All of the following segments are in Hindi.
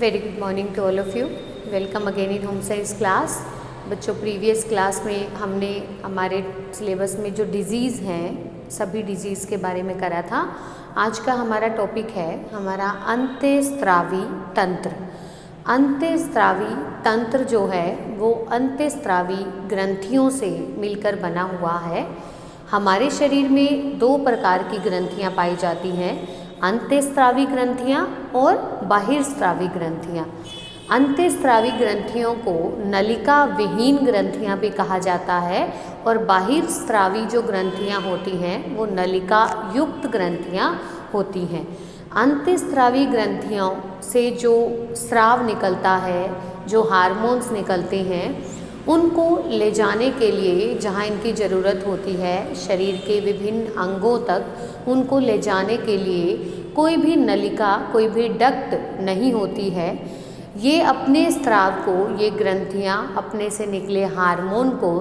Very good morning to all of you. Welcome again in home science class. बच्चों, प्रीवियस क्लास में हमने हमारे सिलेबस में जो डिजीज़ हैं सभी डिजीज़ के बारे में करा था। आज का हमारा टॉपिक है हमारा अंतःस्रावी तंत्र। अंतःस्रावी तंत्र जो है वो अंतःस्रावी ग्रंथियों से मिलकर बना हुआ है। हमारे शरीर में दो प्रकार की ग्रंथियाँ पाई जाती हैं, अंतःस्रावी ग्रंथियाँ और बाहिरस्रावी ग्रंथियाँ। अंतःस्रावी ग्रंथियों को नलिका विहीन ग्रंथियाँ भी कहा जाता है और बाहिरस्रावी जो ग्रंथियाँ होती हैं वो नलिका युक्त ग्रंथियाँ होती हैं। अंतःस्रावी ग्रंथियों से जो स्राव निकलता है, जो हार्मोन्स निकलते हैं, उनको ले जाने के लिए जहाँ इनकी ज़रूरत होती है शरीर के विभिन्न अंगों तक, उनको ले जाने के लिए कोई भी नलिका, कोई भी डक्ट नहीं होती है। ये अपने स्राव को, ये ग्रंथियाँ अपने से निकले हार्मोन को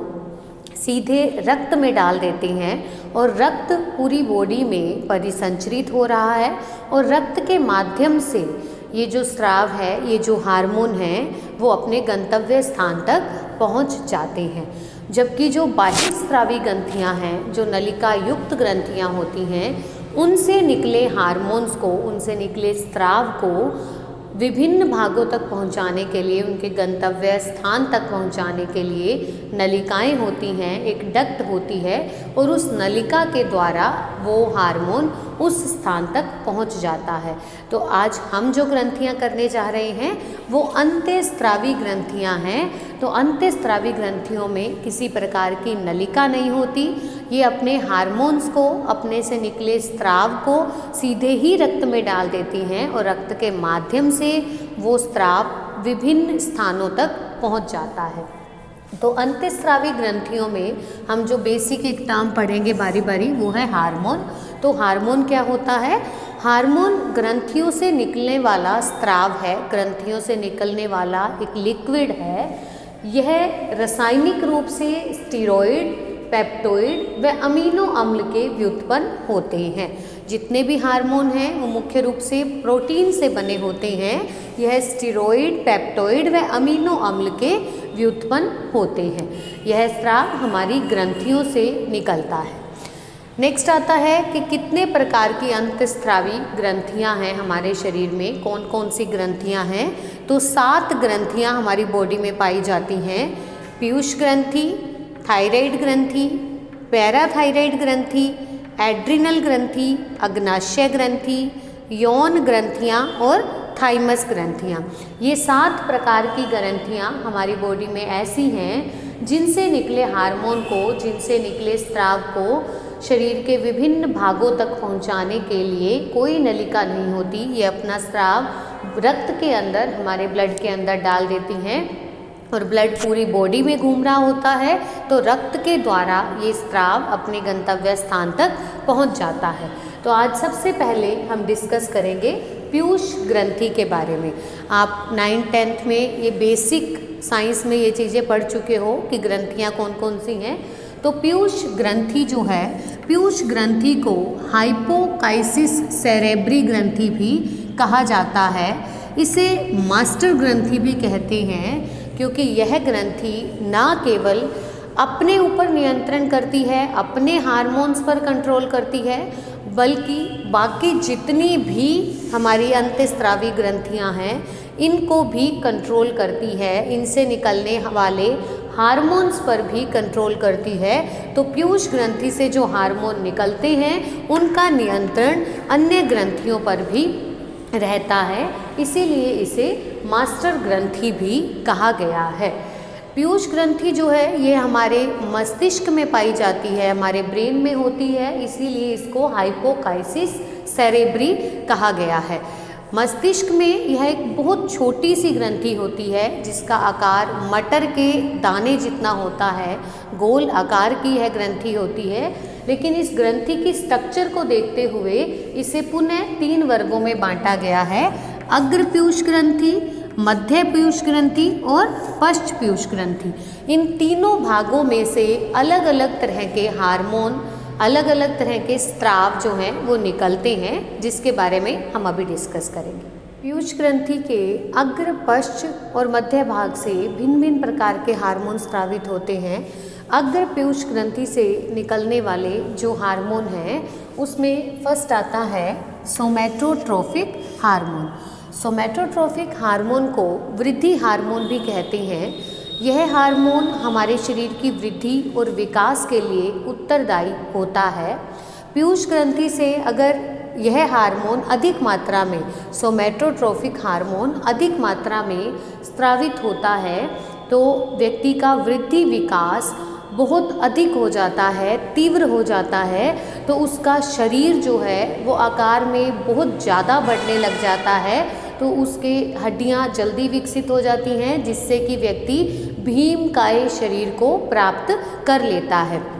सीधे रक्त में डाल देती हैं और रक्त पूरी बॉडी में परिसंचरित हो रहा है और रक्त के माध्यम से ये जो स्राव है, ये जो हार्मोन हैं वो अपने गंतव्य स्थान तक पहुंच जाते हैं। जबकि जो बाहिरस्रावी ग्रंथियां हैं, जो नलिका युक्त ग्रंथियां होती हैं, उनसे निकले हार्मोन्स को, उनसे निकले स्राव को विभिन्न भागों तक पहुंचाने के लिए, उनके गंतव्य स्थान तक पहुंचाने के लिए नलिकाएं होती हैं, एक डक्ट होती है और उस नलिका के द्वारा वो हार्मोन उस स्थान तक पहुंच जाता है। तो आज हम जो ग्रंथियां करने जा रहे हैं वो अंतःस्रावी ग्रंथियां हैं। तो अंतःस्रावी ग्रंथियों में किसी प्रकार की नलिका नहीं होती। ये अपने हार्मोन्स को, अपने से निकले स्राव को सीधे ही रक्त में डाल देती हैं और रक्त के माध्यम से वो स्राव विभिन्न स्थानों तक पहुंच जाता है। तो अंतःस्रावी ग्रंथियों में हम जो बेसिक एक टर्म पढ़ेंगे बारी बारी वो है हार्मोन। तो हार्मोन क्या होता है? हार्मोन ग्रंथियों से निकलने वाला स्राव है, ग्रंथियों से निकलने वाला एक लिक्विड है। यह रासायनिक रूप से स्टेरॉइड, पेप्टोइड व अमीनो अम्ल के व्युत्पन्न होते हैं। जितने भी हार्मोन हैं वो मुख्य रूप से प्रोटीन से बने होते हैं। यह स्टेरॉइड, पेप्टोइड व अमीनो अम्ल के व्युत्पन्न होते हैं। यह स्राव हमारी ग्रंथियों से निकलता है। नेक्स्ट आता है कि कितने प्रकार की अंतःस्रावी ग्रंथियां हैं हमारे शरीर में, कौन कौन सी ग्रंथियां हैं। तो 7 ग्रंथियां हमारी बॉडी में पाई जाती हैं। पीयूष ग्रंथि, थायराइड ग्रंथि, पैराथायराइड ग्रंथि, एड्रिनल ग्रंथि, अग्नाशय ग्रंथि, यौन ग्रंथियां और थाइमस ग्रंथियां। ये 7 प्रकार की ग्रंथियां हमारी बॉडी में ऐसी हैं जिनसे निकले हार्मोन को, जिनसे निकले स्राव को शरीर के विभिन्न भागों तक पहुंचाने के लिए कोई नलिका नहीं होती। ये अपना स्राव रक्त के अंदर, हमारे ब्लड के अंदर डाल देती हैं और ब्लड पूरी बॉडी में घूम रहा होता है तो रक्त के द्वारा ये स्राव अपने गंतव्य स्थान तक पहुंच जाता है। तो आज सबसे पहले हम डिस्कस करेंगे पीयूष ग्रंथि के बारे में। आप 9th-10th में ये बेसिक साइंस में ये चीज़ें पढ़ चुके हो कि ग्रंथियाँ कौन कौन सी हैं। तो पीयूष ग्रंथि जो है, पीयूष ग्रंथि को हाइपोकाइसिस सेरेब्री ग्रंथि भी कहा जाता है। इसे मास्टर ग्रंथि भी कहते हैं क्योंकि यह ग्रंथि ना केवल अपने ऊपर नियंत्रण करती है, अपने हार्मोन्स पर कंट्रोल करती है, बल्कि बाकी जितनी भी हमारी अंतःस्रावी ग्रंथियां हैं इनको भी कंट्रोल करती है, इनसे निकलने वाले हार्मोन्स पर भी कंट्रोल करती है। तो पीयूष ग्रंथि से जो हार्मोन निकलते हैं उनका नियंत्रण अन्य ग्रंथियों पर भी रहता है, इसीलिए इसे मास्टर ग्रंथि भी कहा गया है। पीयूष ग्रंथि जो है ये हमारे मस्तिष्क में पाई जाती है, हमारे ब्रेन में होती है, इसीलिए इसको हाइपोकाइसिस सेरेब्री कहा गया है। मस्तिष्क में यह एक बहुत छोटी सी ग्रंथि होती है जिसका आकार मटर के दाने जितना होता है, गोल आकार की यह ग्रंथि होती है। लेकिन इस ग्रंथि की स्ट्रक्चर को देखते हुए इसे पुनः 3 वर्गों में बांटा गया है। अग्र पीयूष ग्रंथि, मध्य पीयूष ग्रंथि और पश्च पीयूष ग्रंथि। इन तीनों भागों में से अलग अलग तरह के हार्मोन, अलग अलग तरह के स्राव जो हैं वो निकलते हैं, जिसके बारे में हम अभी डिस्कस करेंगे। पीयूष ग्रंथि के अग्र, पश्च और मध्य भाग से भिन्न भिन्न प्रकार के हार्मोन स्रावित होते हैं। अग्र पीयूष ग्रंथि से निकलने वाले जो हार्मोन हैं उसमें फर्स्ट आता है सोमैटोट्रोफिक हार्मोन। सोमैटोट्रोफिक हार्मोन को वृद्धि हार्मोन भी कहते हैं। यह हार्मोन हमारे शरीर की वृद्धि और विकास के लिए उत्तरदायी होता है। पीयूष ग्रंथि से अगर यह हार्मोन अधिक मात्रा में, सोमैटोट्रोफिक हार्मोन अधिक मात्रा में स्रावित होता है तो व्यक्ति का वृद्धि विकास बहुत अधिक हो जाता है, तीव्र हो जाता है, तो उसका शरीर जो है वो आकार में बहुत ज़्यादा बढ़ने लग जाता है, तो उसके हड्डियां जल्दी विकसित हो जाती हैं, जिससे कि व्यक्ति भीमकाय शरीर को प्राप्त कर लेता है।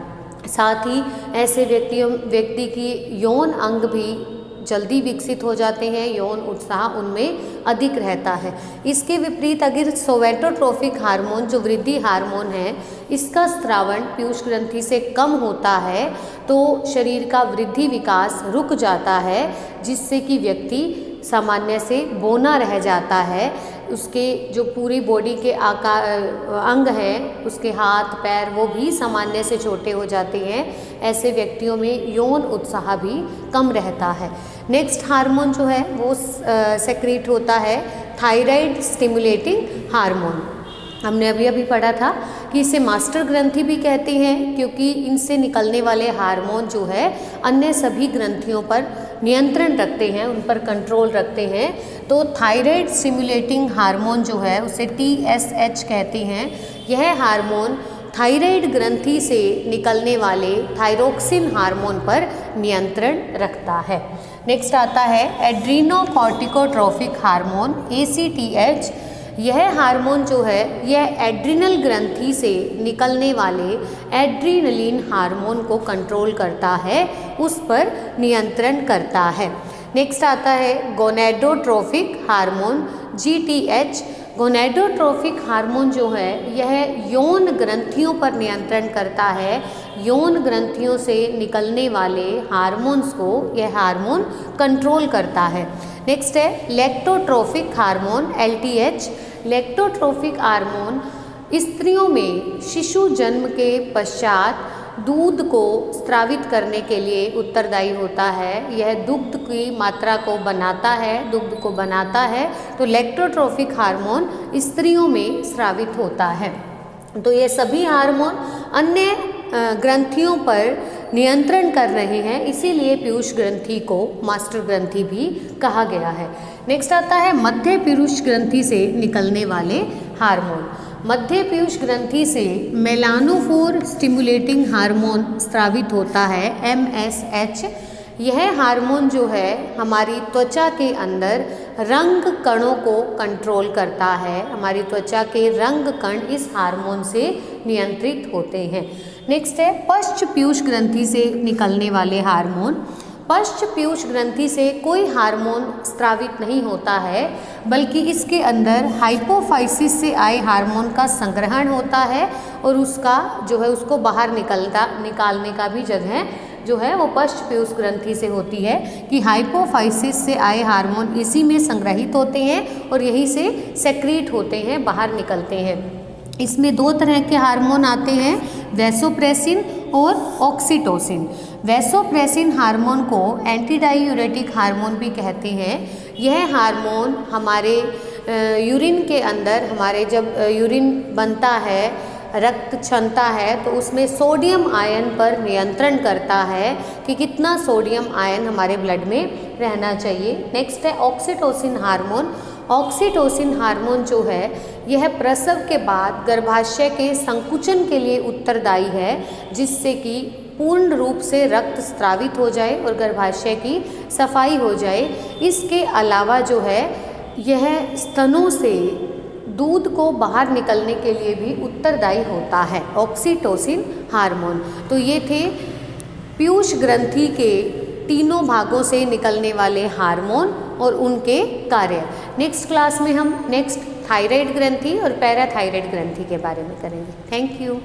साथ ही ऐसे व्यक्ति की यौन अंग भी जल्दी विकसित हो जाते हैं, यौन उत्साह उनमें अधिक रहता है। इसके विपरीत अगर सोमैटोट्रोफिक हार्मोन जो वृद्धि हार्मोन है, इसका स्रावण पीयूष ग्रंथि से कम होता है तो शरीर का वृद्धि विकास रुक जाता है, जिससे कि व्यक्ति सामान्य से बौना रह जाता है। उसके जो पूरी बॉडी के आकार अंग हैं, उसके हाथ पैर वो भी सामान्य से छोटे हो जाते हैं। ऐसे व्यक्तियों में यौन उत्साह भी कम रहता है। नेक्स्ट हार्मोन जो है वो सेक्रेट होता है थायराइड स्टिमुलेटिंग हार्मोन। हमने अभी पढ़ा था कि इसे मास्टर ग्रंथि भी कहते हैं, क्योंकि इनसे निकलने वाले हार्मोन जो है अन्य सभी ग्रंथियों पर नियंत्रण रखते हैं, उन पर कंट्रोल रखते हैं। तो थायराइड स्टिमुलेटिंग हार्मोन जो है उसे TSH कहते हैं। यह हार्मोन थायराइड ग्रंथि से निकलने वाले थायरोक्सिन हार्मोन पर नियंत्रण रखता है। नेक्स्ट आता है एड्रीनोकॉर्टिकोट्रोफिक हार्मोन ACTH। यह हार्मोन जो है यह एड्रिनल ग्रंथि से निकलने वाले एड्रीनलिन हार्मोन को कंट्रोल करता है, उस पर नियंत्रण करता है। नेक्स्ट आता है गोनेडोट्रोफिक हार्मोन GTH। गोनेडोट्रोफिक हार्मोन जो है यह यौन ग्रंथियों पर नियंत्रण करता है। यौन ग्रंथियों से निकलने वाले हार्मोन्स को यह हार्मोन कंट्रोल करता है। नेक्स्ट है लैक्टोट्रोफिक हार्मोन LTH। लैक्टोट्रोफिक हार्मोन स्त्रियों में शिशु जन्म के पश्चात दूध को स्रावित करने के लिए उत्तरदायी होता है। यह दुग्ध की मात्रा को बनाता है, दुग्ध को बनाता है, तो लैक्टोट्रोफिक हार्मोन स्त्रियों में स्रावित होता है। तो ये सभी हार्मोन अन्य ग्रंथियों पर नियंत्रण कर रहे हैं, इसीलिए पीयूष ग्रंथि को मास्टर ग्रंथि भी कहा गया है। नेक्स्ट आता है मध्य पीयूष ग्रंथि से निकलने वाले हार्मोन। मध्य पीयूष ग्रंथि से मेलानोफोर स्टिमुलेटिंग हार्मोन स्रावित होता है MSH। यह हार्मोन जो है हमारी त्वचा के अंदर रंग कणों को कंट्रोल करता है। हमारी त्वचा के रंग कण इस हार्मोन से नियंत्रित होते हैं। नेक्स्ट है पश्च पीयूष ग्रंथि से निकलने वाले हार्मोन। पश्च पीयूष ग्रंथि से कोई हार्मोन स्रावित नहीं होता है, बल्कि इसके अंदर हाइपोफाइसिस से आए हार्मोन का संग्रहण होता है और उसका जो है उसको बाहर निकालने का भी जगह जो है वो पश्च पीयूष ग्रंथि से होती है, कि हाइपोफाइसिस से आए हार्मोन इसी में संग्रहित होते हैं और यहीं से सेक्रीट होते हैं, बाहर निकलते हैं। इसमें दो तरह के हार्मोन आते हैं, वैसोप्रेसिन और ऑक्सीटोसिन। वैसोप्रेसिन हार्मोन को एंटीडायूरेटिक हार्मोन भी कहते हैं। यह हार्मोन हमारे यूरिन के अंदर, हमारे जब यूरिन बनता है, रक्त छनता है, तो उसमें सोडियम आयन पर नियंत्रण करता है कि कितना सोडियम आयन हमारे ब्लड में रहना चाहिए। नेक्स्ट है ऑक्सीटोसिन हार्मोन। ऑक्सीटोसिन हार्मोन जो है यह प्रसव के बाद गर्भाशय के संकुचन के लिए उत्तरदायी है, जिससे कि पूर्ण रूप से रक्त स्रावित हो जाए और गर्भाशय की सफाई हो जाए। इसके अलावा जो है यह स्तनों से दूध को बाहर निकलने के लिए भी उत्तरदायी होता है, ऑक्सीटोसिन हार्मोन। तो ये थे पीयूष ग्रंथि के तीनों भागों से निकलने वाले हार्मोन और उनके कार्य। नेक्स्ट क्लास में हम थायराइड ग्रंथि और पैराथायराइड ग्रंथि के बारे में करेंगे। Thank you.